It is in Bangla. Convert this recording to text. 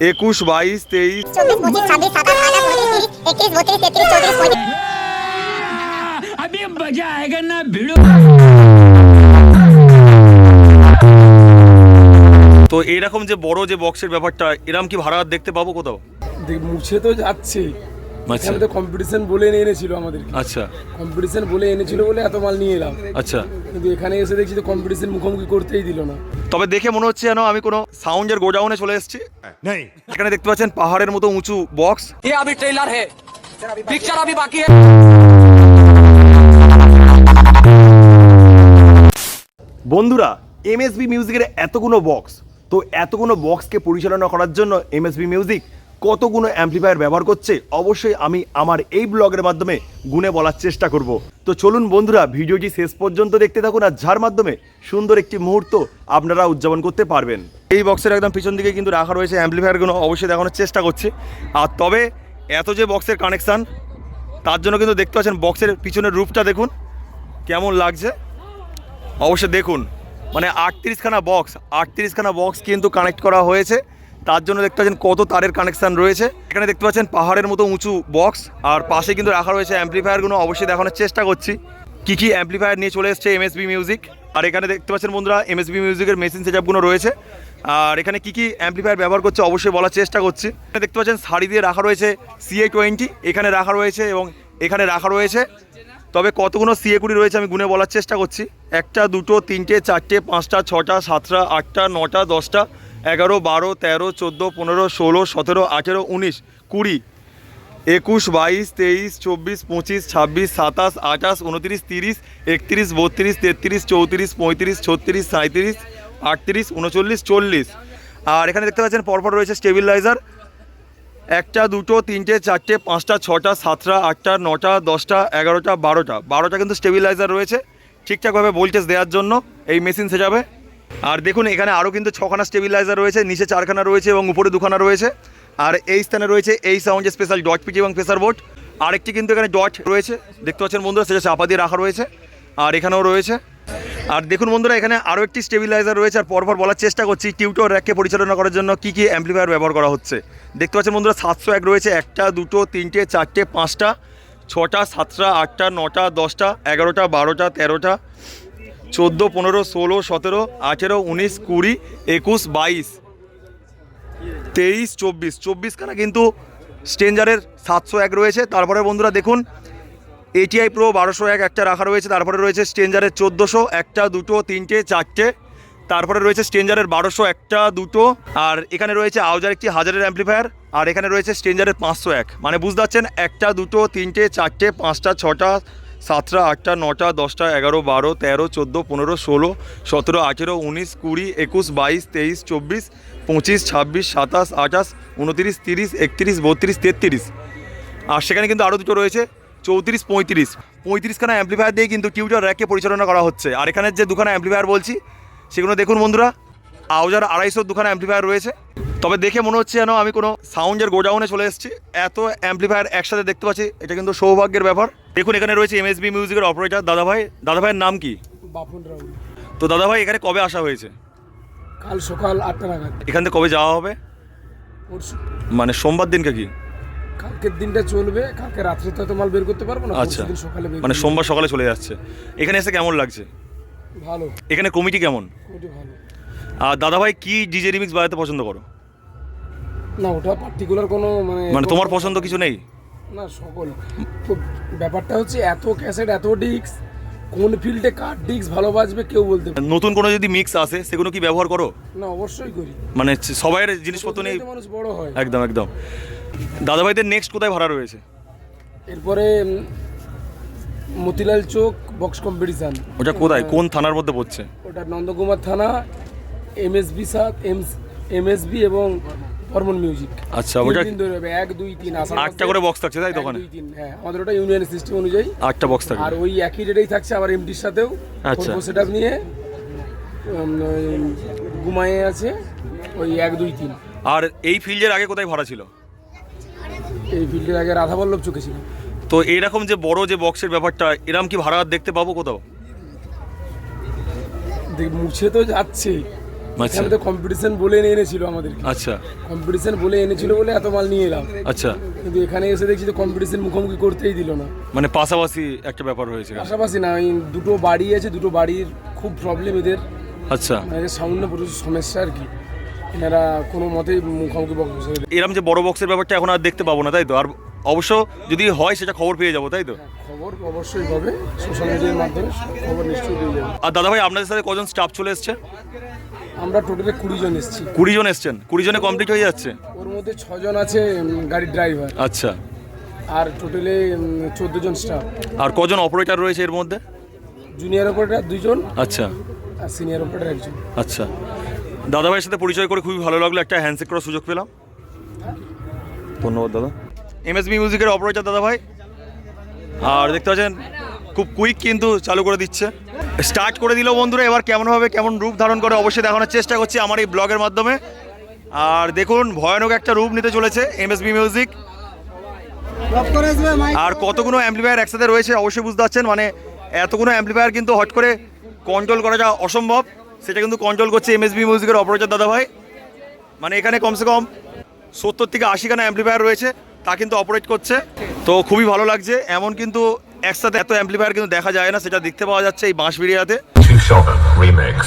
21, 22, 23, 24, 25, 26, 27, 28, 29, 30, 31, 32, 33, 34, 35। अभी मजा आएगा ना भिड़ो। তো এইরকম যে বড় যে বক্সের ব্যাপারটা এরকম কি ভাড়া দেখতে পাবো কোথাও? মুছে তো যাচ্ছে। আচ্ছা এখানে তো কম্পিটিশন বলে এনেছিল আমাদেরকে। আচ্ছা কম্পিটিশন বলে এনেছিল বলে এত মাল নিয়ে এলাম। আচ্ছা। কিন্তু এখানে এসে দেখছি তো কম্পিটিশন মুখোমুখি করতেই দিল না। তবে দেখে মনে হচ্ছে যেন আমি কোনো সাউন্ডের গোডাউনে চলে এসেছি। এখানে দেখতে পাচ্ছেন পাহাড়ের মতো উঁচু বক্স। ये अभी ट्रेलर है, पिक्चर अभी बाकी है। বন্ধুরা, এমএসবি মিউজিকের এতগুলো বক্স, তো এতগুলো বক্সকে পরিচালনা করার জন্য এমএসবি মিউজিক কতগুলো অ্যাম্পলিফায়ার ব্যবহার করছে অবশ্যই আমি আমার এই ব্লগের মাধ্যমে গুণে বলার চেষ্টা করব। তো চলুন বন্ধুরা, ভিডিওটি শেষ পর্যন্ত দেখতে থাকুন, আর যার মাধ্যমে সুন্দর একটি মুহূর্ত আপনারা উদযাপন করতে পারবেন। এই বক্সের একদম পিছন দিকে কিন্তু রাখা রয়েছে অ্যাম্পলিফায়ারগুলো, অবশ্যই দেখানোর চেষ্টা করছি। আর তবে এত যে বক্সের কানেকশান, তার জন্য কিন্তু দেখতে পাচ্ছেন বক্সের পিছনের রূপটা দেখুন কেমন লাগছে, অবশ্যই দেখুন। মানে 38খানা বক্স কিন্তু কানেক্ট করা হয়েছে, তার জন্য দেখতে পাচ্ছেন কত তারের কানেকশান রয়েছে। এখানে দেখতে পাচ্ছেন পাহাড়ের মতো উঁচু বক্স, আর পাশে কিন্তু রাখা রয়েছে অ্যাম্পলিফায়ারগুলো, অবশ্যই দেখানোর চেষ্টা করছি কী অ্যাম্পলিফায়ার নিয়ে চলে এসছে এমএসবি মিউজিক। আর এখানে দেখতে পাচ্ছেন বন্ধুরা এমএসবি মিউজিকের মেশিন সেটআপগুলো রয়েছে, আর এখানে কী অ্যাম্পলিফায়ার ব্যবহার করছে অবশ্যই বলার চেষ্টা করছি। এখানে দেখতে পাচ্ছেন শাড়ি দিয়ে রাখা রয়েছে CA20, এখানে রাখা রয়েছে এবং এখানে রাখা রয়েছে। তবে কতগুলো CA20 রয়েছে আমি গুনে বলার চেষ্টা করছি। 1, 2, 3, 4, 5, 6, 7, 8, 9, 10, 11, 12, 13, 14, 15, 16, 17, 18, 19, 20, 21, 22, 23, 24, 25, 26, 27, 28, 29, 30, 31, 32, 33, 34, 35, 36, 37, 38, 39, 40। আর এখানে দেখতে পাচ্ছেন পরপর রয়েছে স্টেবিলাইজার 1, 2, 3, 4, 5, 6, 7, 8, 9, 10, 11, 12 কিন্তু স্টেবিলাইজার রয়েছে ঠিকঠাকভাবে ভোল্টেজ দেওয়ার জন্য এই মেশিন সেটআপে। আর দেখুন এখানে আরও কিন্তু 6খানা স্টেবিলাইজার রয়েছে, নিচে 4খানা রয়েছে এবং উপরে 2খানা রয়েছে। আর এই স্থানে রয়েছে এই সাউন্ড স্পেশাল ডট পিটি এবং প্রেসার বোর্ড। আরেকটি কিন্তু এখানে ডট রয়েছে দেখতে পাচ্ছেন বন্ধুরা, সেটা চাপা দিয়ে রাখা রয়েছে, আর এখানেও রয়েছে। আর দেখুন বন্ধুরা এখানে আরও একটি স্টেবিলাইজার রয়েছে। আর পরপর বলার চেষ্টা করছি টিউটর র্যাককে পরিচালনা করার জন্য কী অ্যাম্পলিফায়ার ব্যবহার করা হচ্ছে। দেখতে পাচ্ছেন বন্ধুরা 701 রয়েছে, 1, 2, 3, 4, 5, 6, 7, 8, 9, 10, 11, 12, 13, 14, 15, 16, 17, 18, 19, 20, 21, 22, 23, 24খানা কিন্তু স্ট্রেঞ্জারের 701 রয়েছে। তারপরে বন্ধুরা দেখুন ATI Pro 1201 একটা রাখা রয়েছে, তারপরে রয়েছে স্ট্রেঞ্জারের 1400, 1, 2, 3, 4, তারপরে রয়েছে স্ট্রেঞ্জারের 1200, 1, 2, আর এখানে রয়েছে আউজার একটি 1000-এর অ্যাম্পলিফায়ার, আর এখানে রয়েছে স্ট্রেঞ্জারের 501। মানে বুঝতে পারছেন 1, 2, 3, 4, 5, 6, 7, 8, 9, 10, 11, 12, 13, 14, 15, 16, 17, 18, 19, 20, 21, 22, 23, 24, 25, 26, 27, 28, 29, 30, 31, 32, 33। আর সেখানে কিন্তু আরও দুটো রয়েছে 34, 35খানা অ্যাম্পলিফায়ার দিয়ে কিন্তু টিউটর র্যাককে পরিচালনা করা হচ্ছে। আর এখানে যে 2খানা অ্যাম্পলিফায়ার বলছি সেগুলো দেখুন বন্ধুরা, আউজার 250 2খানা অ্যাম্পলিফায়ার রয়েছে। তবে দেখে মনে হচ্ছে যেন আমি কোনো সাউন্ডের গোডাউনে চলে এসেছি, এত অ্যাম্পলিফায়ার একসাথে দেখতে পাচ্ছি, এটা কিন্তু সৌভাগ্যের ব্যাপার। দেখুন এখানে রয়েছে এমএসবি মিউজিকের অপারেটর দাদাভাইয়ের নাম কি? বাপন রাহুল। তো দাদাভাই এখানে কবে আসা হয়েছে? কাল সকাল 8টা নাগাদ। এখান থেকে কবে যাওয়া হবে? পরশু। মানে সোমবার দিনকে কি? কালকের দিনটা চলবে, কালকে রাত্রে তো মাল বের করতে পারবো না। আচ্ছা, পরশুদিন সকালে বের মানে করব। সোমবার সকালে চলে যাচ্ছে। এখানে এসে কেমন লাগছে? ভালো। এখানে কমিটি কেমন? ওটা ভালো। আর দাদাভাই কি ডিজে রিমিক্স বাজাতে পছন্দ করো? না ওটা পার্টিকুলার কোনো মানে তোমার পছন্দ কিছু নেই? না সকল তো ব্যাপারটা হচ্ছে এত ক্যাসেট এত ডিস্ক, কোন ফিল্ডে কার ডিস্ক ভালো বাজবে কেউ বলতে পারে নতুন কোনো যদি মিক্স আসে সেগুলো কি ব্যবহার করো? না। অবশ্যই করি। মানে সবাইয়ের জিনিসপত্র নেই? মানুষ বড় হয়। একদম একদম। দাদাভাইদের নেক্সট কোথায় ভাড়া রয়েছে? এরপরে মতিলাল চোক বক্স কম্পিটিশন। ওটা কোথায়, কোন থানার মধ্যে পড়ছে? ওটা নন্দকুমার থানা, এমএসবি এবং হরমোন মিউজিক। আচ্ছা, ওটা 1, 2, 3 আসাম 8টা করে বক্স থাকছে তাই দোকানে? 1, 2, 3 হ্যাঁ, আমাদের ওটা ইউনিয়ন সিস্টেম অনুযায়ী 8টা বক্স থাকে। আর ওই একই রেটেই থাকছে আবার এমডির সাথেও। আচ্ছা। সেটআপ নিয়ে ঘুমায়ে আছে ওই 1, 2, 3। আর এই ফিল্ডের আগে কোথায় ভাড়া ছিল? এই ফিল্ডের আগে রাধাবল্লভ চোখে ছিল। তো এইরকম যে বড় যে বক্সের ব্যাপারটা এরকম কি ভাড়া দেখতে পাবো কোথাও? মুছে তো যাচ্ছে। আচ্ছা এখানে তো কম্পিটিশন বলে নিয়ে এনেছিল আমাদেরকে, আচ্ছা কম্পিটিশন বলে এনেছিল বলে এত মাল নিয়ে এলাম, আচ্ছা, কিন্তু এখানে এসে দেখছি তো কম্পিটিশন মুখোমুখি করতেই দিল না। মানে পাশাপাশি একটা ব্যাপার হয়েছে। পাশাপাশি না, এই দুটো বাড়ি আছে, দুটো বাড়ির খুব প্রবলেম এদের, আচ্ছা, মানে সাউন্ডে প্রচুর সমস্যা আর কি, এনারা কোনো মতেই মুখোমুখি বক্স বসে এরকম যে বড় বক্সের ব্যাপারটা এখন আর দেখতে পাবো না, তাই তো? আর অবশ্য যদি হয় সেটা খবর পেয়ে যাবো, তাই তো? খবর অবশ্যই হবে, সোশ্যাল মিডিয়ার মাধ্যমে খবর নিশ্চয়ই পেয়ে যাবে। আর দাদা ভাই আপনাদের সাথে কজন স্টাফ চলে এসছে? আমরা টোটালে 20 জন এসেছি, 20 জন এসছেন, 20 জনে কমপ্লিট হয়ে যাচ্ছে? ওর মধ্যে 6 জন আছে গাড়ির ড্রাইভার, আচ্ছা, আর টোটালে 14 জন স্টাফ। আর কজন অপারেটর রয়েছে এর মধ্যে? জুনিয়র অপারেটর 2 জন আচ্ছা আর সিনিয়র অপারেটর 1 জন। আচ্ছা, দাদা ভাইয়ের সাথে পরিচয় করে খুবই ভালো লাগলো, একটা হ্যান্ডশেক করার সুযোগ পেলাম। ধন্যবাদ দাদা। এমএসবি মিউজিকের অপারেটর দাদা ভাই, আর দেখতে পাচ্ছেন খুব কুইক কিন্তু চালু করে দিচ্ছে, স্টার্ট করে দিল বন্ধুরা। এবার কেমনভাবে কেমন রূপ ধারণ করে অবশ্যই দেখানোর চেষ্টা করছি আমার এই ব্লগের মাধ্যমে। আর দেখুন ভয়ানক একটা রূপ নিতে চলেছে এমএসবি মিউজিক, আর কতগুলো অ্যাম্পলিফায়ার একসাথে রয়েছে অবশ্যই বুঝতে পারছেন, মানে এতগুলো অ্যাম্পলিফায়ার কিন্তু হট করে কন্ট্রোল করা যা অসম্ভব, সেটা কিন্তু কন্ট্রোল করছে এমএসবি মিউজিকের অপারেটর দাদা ভাই। মানে এখানে কমসে কম 70 থেকে 80 খানা অ্যাম্পলিফায়ার রয়েছে, তা কিন্তু অপারেট করছে, তো খুবই ভালো লাগছে। এমন কিন্তু একসাথে এত অ্যাম্পলিফায়ার কিন্তু দেখা যায় না, সেটা দেখতে পাওয়া যাচ্ছে এই বাঁশবেড়িয়াতে। Remix.